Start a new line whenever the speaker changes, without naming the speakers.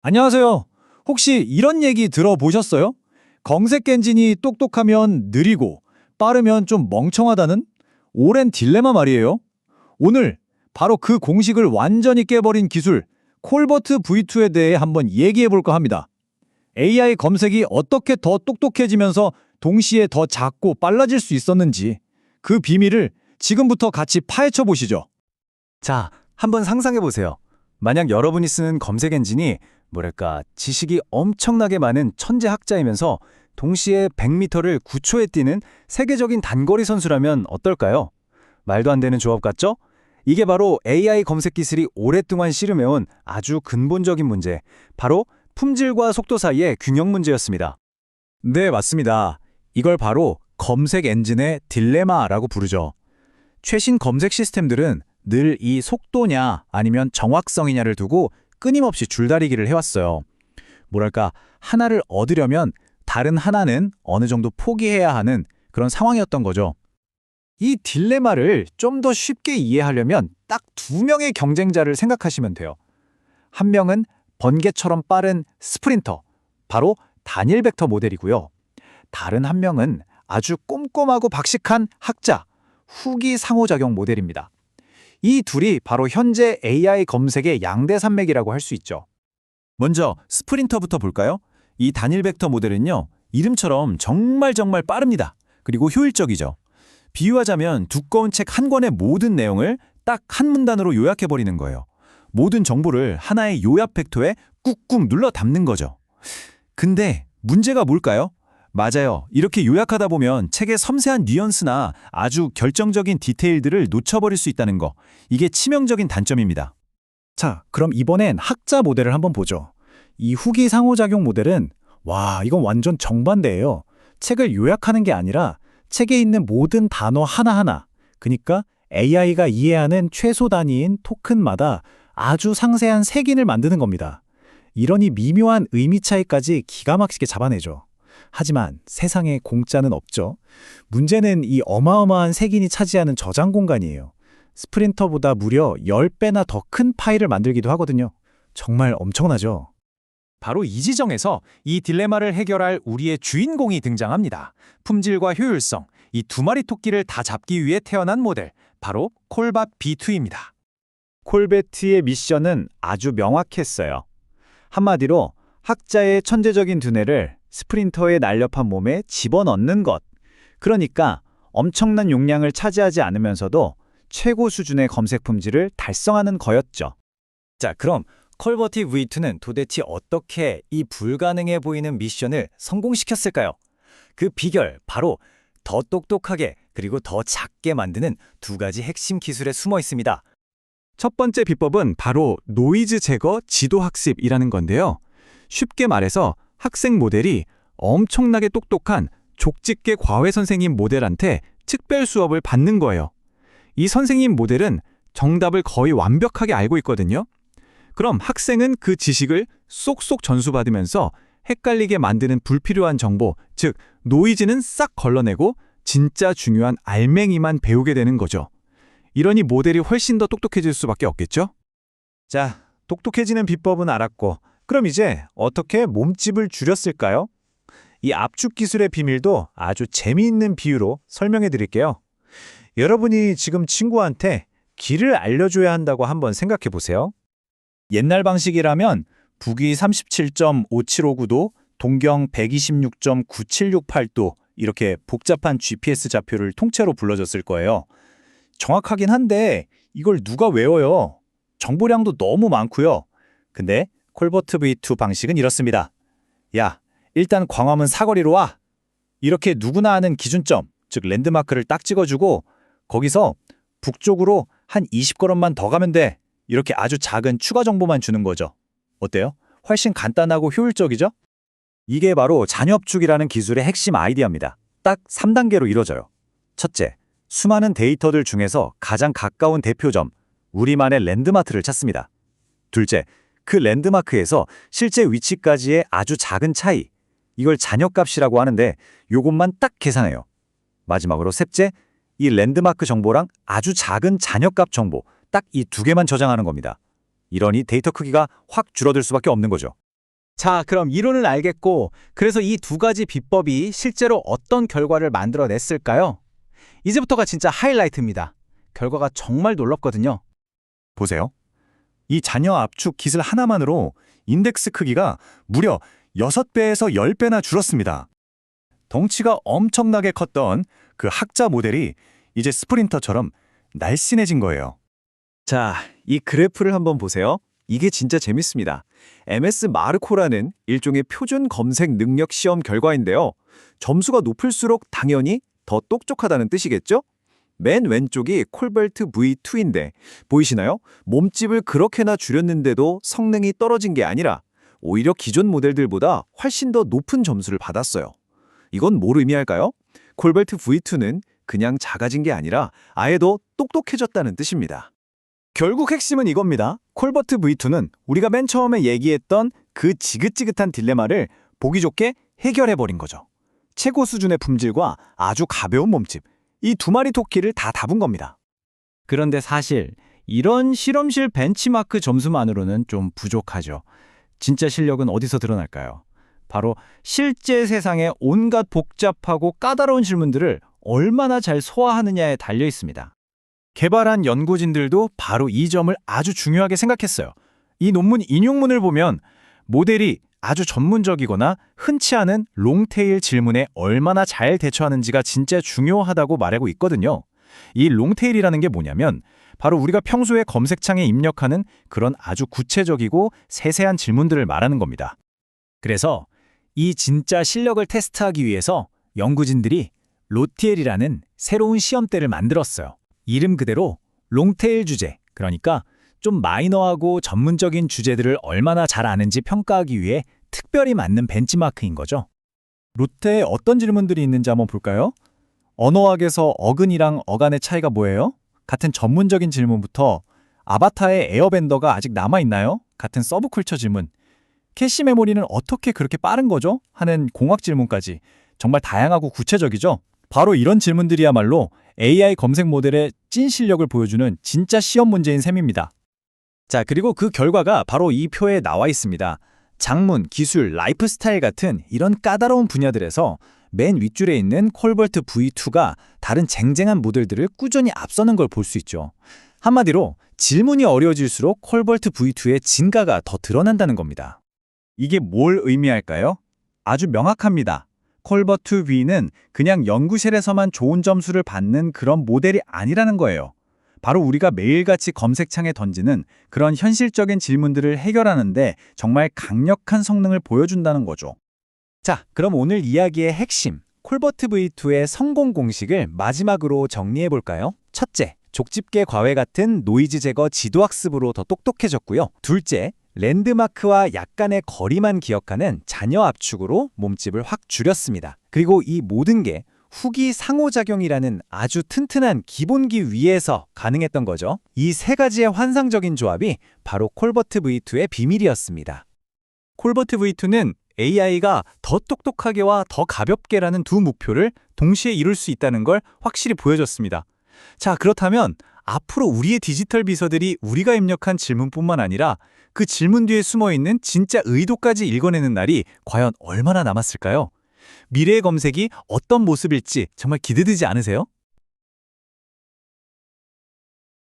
안녕하세요. 혹시 이런 얘기 들어보셨어요? 검색 엔진이 똑똑하면 느리고 빠르면 좀 멍청하다는 오랜 딜레마 말이에요. 오늘 바로 그 공식을 완전히 깨버린 기술 콜버트 V2에 대해 한번 얘기해 볼까 합니다. AI 검색이 어떻게 더 똑똑해지면서 동시에 더 작고 빨라질 수 있었는지 그 비밀을 지금부터 같이 파헤쳐 보시죠.
자, 한번 상상해 보세요. 만약 여러분이 쓰는 검색 엔진이 지식이 엄청나게 많은 천재 학자이면서 동시에 100m를 9초에 뛰는 세계적인 단거리 선수라면 어떨까요? 말도 안 되는 조합 같죠? 이게 바로 AI 검색 기술이 오랫동안 씨름해온 아주 근본적인 문제, 바로 품질과 속도 사이의 균형 문제였습니다.
네, 맞습니다. 이걸 바로 검색 엔진의 딜레마라고 부르죠. 최신 검색 시스템들은 늘 이 속도냐 아니면 정확성이냐를 두고 끊임없이 줄다리기를 해왔어요. 하나를 얻으려면 다른 하나는 어느 정도 포기해야 하는 그런 상황이었던 거죠. 이 딜레마를 좀 더 쉽게 이해하려면 딱 두 명의 경쟁자를 생각하시면 돼요. 한 명은 번개처럼 빠른 스프린터, 바로 다닐 벡터 모델이고요. 다른 한 명은 아주 꼼꼼하고 박식한 학자, 후기 상호작용 모델입니다. 이 둘이 바로 현재 AI 검색의 양대 산맥이라고 할 수 있죠.
먼저 스프린터부터 볼까요? 이 단일 벡터 모델은요, 이름처럼 정말 빠릅니다. 그리고 효율적이죠. 비유하자면 두꺼운 책 한 권의 모든 내용을 딱 한 문단으로 요약해버리는 거예요. 모든 정보를 하나의 요약 벡터에 꾹꾹 눌러 담는 거죠. 근데 문제가 뭘까요? 맞아요. 이렇게 요약하다 보면 책의 섬세한 뉘앙스나 아주 결정적인 디테일들을 놓쳐버릴 수 있다는 거. 이게 치명적인 단점입니다.
자, 그럼 이번엔 학자 모델을 한번 보죠. 이 후기 상호작용 모델은 이건 완전 정반대예요. 책을 요약하는 게 아니라 책에 있는 모든 단어 하나하나, 그러니까 AI가 이해하는 최소 단위인 토큰마다 아주 상세한 색인을 만드는 겁니다. 이러니 미묘한 의미 차이까지 기가 막히게 잡아내죠. 하지만 세상에 공짜는 없죠. 문제는 이 어마어마한 색인이 차지하는 저장 공간이에요. 스프린터보다 무려 10배나 더 큰 파일을 만들기도 하거든요. 정말 엄청나죠?
바로 이 지점에서 이 딜레마를 해결할 우리의 주인공이 등장합니다. 품질과 효율성, 이 두 마리 토끼를 다 잡기 위해 태어난 모델, 바로 콜밭 B2입니다.
콜베트의 미션은 아주 명확했어요. 한마디로 학자의 천재적인 두뇌를 스프린터의 날렵한 몸에 집어넣는 것. 그러니까 엄청난 용량을 차지하지 않으면서도 최고 수준의 검색 품질을 달성하는 거였죠.
자, 그럼 콜버트 V2는 도대체 어떻게 이 불가능해 보이는 미션을 성공시켰을까요? 그 비결, 바로 더 똑똑하게 그리고 더 작게 만드는 두 가지 핵심 기술에 숨어 있습니다.
첫 번째 비법은 바로 노이즈 제거 지도 학습이라는 건데요. 쉽게 말해서 학생 모델이 엄청나게 똑똑한 족집게 과외 선생님 모델한테 특별 수업을 받는 거예요. 이 선생님 모델은 정답을 거의 완벽하게 알고 있거든요. 그럼 학생은 그 지식을 쏙쏙 전수받으면서 헷갈리게 만드는 불필요한 정보, 즉 노이즈는 싹 걸러내고 진짜 중요한 알맹이만 배우게 되는 거죠. 이러니 모델이 훨씬 더 똑똑해질 수밖에 없겠죠? 자, 똑똑해지는 비법은 알았고, 그럼 이제 어떻게 몸집을 줄였을까요? 이 압축 기술의 비밀도 아주 재미있는 비유로 설명해 드릴게요. 여러분이 지금 친구한테 길을 알려줘야 한다고 한번 생각해 보세요. 옛날 방식이라면 북위 37.5759도, 동경 126.9768도 이렇게 복잡한 GPS 좌표를 통째로 불러줬을 거예요. 정확하긴 한데 이걸 누가 외워요? 정보량도 너무 많고요. 근데 콜버트 V2 방식은 이렇습니다. 야, 일단 광화문 사거리로 와. 이렇게 누구나 아는 기준점, 즉 랜드마크를 딱 찍어주고 거기서 북쪽으로 한 20걸음만 더 가면 돼. 이렇게 아주 작은 추가 정보만 주는 거죠. 어때요? 훨씬 간단하고 효율적이죠? 이게 바로 잔여압축이라는 기술의 핵심 아이디어입니다. 딱 3단계로 이루어져요. 첫째, 수많은 데이터들 중에서 가장 가까운 대표점, 우리만의 랜드마크를 찾습니다. 둘째, 그 랜드마크에서 실제 위치까지의 아주 작은 차이, 이걸 잔여값이라고 하는데 요것만 딱 계산해요. 마지막으로 셋째, 이 랜드마크 정보랑 아주 작은 잔여값 정보, 딱 이 두 개만 저장하는 겁니다. 이러니 데이터 크기가 확 줄어들 수밖에 없는 거죠. 자, 그럼 이론은 알겠고, 그래서 이 두 가지 비법이 실제로 어떤 결과를 만들어냈을까요? 이제부터가 진짜 하이라이트입니다. 결과가 정말 놀랍거든요.
보세요. 이 잔여 압축 기술 하나만으로 인덱스 크기가 무려 6배에서 10배나 줄었습니다. 덩치가 엄청나게 컸던 그 학자 모델이 이제 스프린터처럼 날씬해진 거예요.
자, 이 그래프를 한번 보세요. 이게 진짜 재밌습니다. MS 마르코라는 일종의 표준 검색 능력 시험 결과인데요. 점수가 높을수록 당연히 더 똑똑하다는 뜻이겠죠? 맨 왼쪽이 콜벨트 V2인데 보이시나요? 몸집을 그렇게나 줄였는데도 성능이 떨어진 게 아니라 오히려 기존 모델들보다 훨씬 더 높은 점수를 받았어요. 이건 뭘 의미할까요? 콜벨트 V2는 그냥 작아진 게 아니라 아예 더 똑똑해졌다는 뜻입니다.
결국 핵심은 이겁니다. 콜버트 V2는 우리가 맨 처음에 얘기했던 그 지긋지긋한 딜레마를 보기 좋게 해결해버린 거죠. 최고 수준의 품질과 아주 가벼운 몸집, 이 두 마리 토끼를 다 잡은 겁니다.
그런데 사실 이런 실험실 벤치마크 점수만으로는 좀 부족하죠. 진짜 실력은 어디서 드러날까요? 바로 실제 세상의 온갖 복잡하고 까다로운 질문들을 얼마나 잘 소화하느냐에 달려 있습니다.
개발한 연구진들도 바로 이 점을 아주 중요하게 생각했어요. 이 논문 인용문을 보면 모델이 아주 전문적이거나 흔치 않은 롱테일 질문에 얼마나 잘 대처하는지가 진짜 중요하다고 말하고 있거든요. 이 롱테일이라는 게 뭐냐면 바로 우리가 평소에 검색창에 입력하는 그런 아주 구체적이고 세세한 질문들을 말하는 겁니다.
그래서 이 진짜 실력을 테스트하기 위해서 연구진들이 로티엘이라는 새로운 시험대를 만들었어요. 이름 그대로 롱테일 주제, 그러니까 좀 마이너하고 전문적인 주제들을 얼마나 잘 아는지 평가하기 위해 특별히 맞는 벤치마크인 거죠.
루테에 어떤 질문들이 있는지 한번 볼까요? 언어학에서 어근이랑 어간의 차이가 뭐예요? 같은 전문적인 질문부터 아바타의 에어밴더가 아직 남아있나요? 같은 서브컬처 질문. 캐시 메모리는 어떻게 그렇게 빠른 거죠? 하는 공학 질문까지 정말 다양하고 구체적이죠? 바로 이런 질문들이야말로 AI 검색 모델의 찐 실력을 보여주는 진짜 시험 문제인 셈입니다.
자, 그리고 그 결과가 바로 이 표에 나와 있습니다. 장문, 기술, 라이프스타일 같은 이런 까다로운 분야들에서 맨 윗줄에 있는 콜버트 V2가 다른 쟁쟁한 모델들을 꾸준히 앞서는 걸 볼 수 있죠. 한마디로 질문이 어려워질수록 콜버트 V2의 진가가 더 드러난다는 겁니다.
이게 뭘 의미할까요? 아주 명확합니다. 콜버트 V는 그냥 연구실에서만 좋은 점수를 받는 그런 모델이 아니라는 거예요. 바로 우리가 매일같이 검색창에 던지는 그런 현실적인 질문들을 해결하는데 정말 강력한 성능을 보여준다는 거죠.
자, 그럼 오늘 이야기의 핵심, 콜버트 V2의 성공 공식을 마지막으로 정리해 볼까요? 첫째, 족집게 과외 같은 노이즈 제거 지도학습으로 더 똑똑해졌고요. 둘째, 랜드마크와 약간의 거리만 기억하는 잔여 압축으로 몸집을 확 줄였습니다. 그리고 이 모든 게 후기 상호작용이라는 아주 튼튼한 기본기 위에서 가능했던 거죠. 이 세 가지의 환상적인 조합이 바로 콜버트 V2의 비밀이었습니다. 콜버트 V2는 AI가 더 똑똑하게와 더 가볍게라는 두 목표를 동시에 이룰 수 있다는 걸 확실히 보여줬습니다. 자, 그렇다면 앞으로 우리의 디지털 비서들이 우리가 입력한 질문뿐만 아니라 그 질문 뒤에 숨어있는 진짜 의도까지 읽어내는 날이 과연 얼마나 남았을까요? 미래의 검색이 어떤 모습일지 정말 기대되지 않으세요?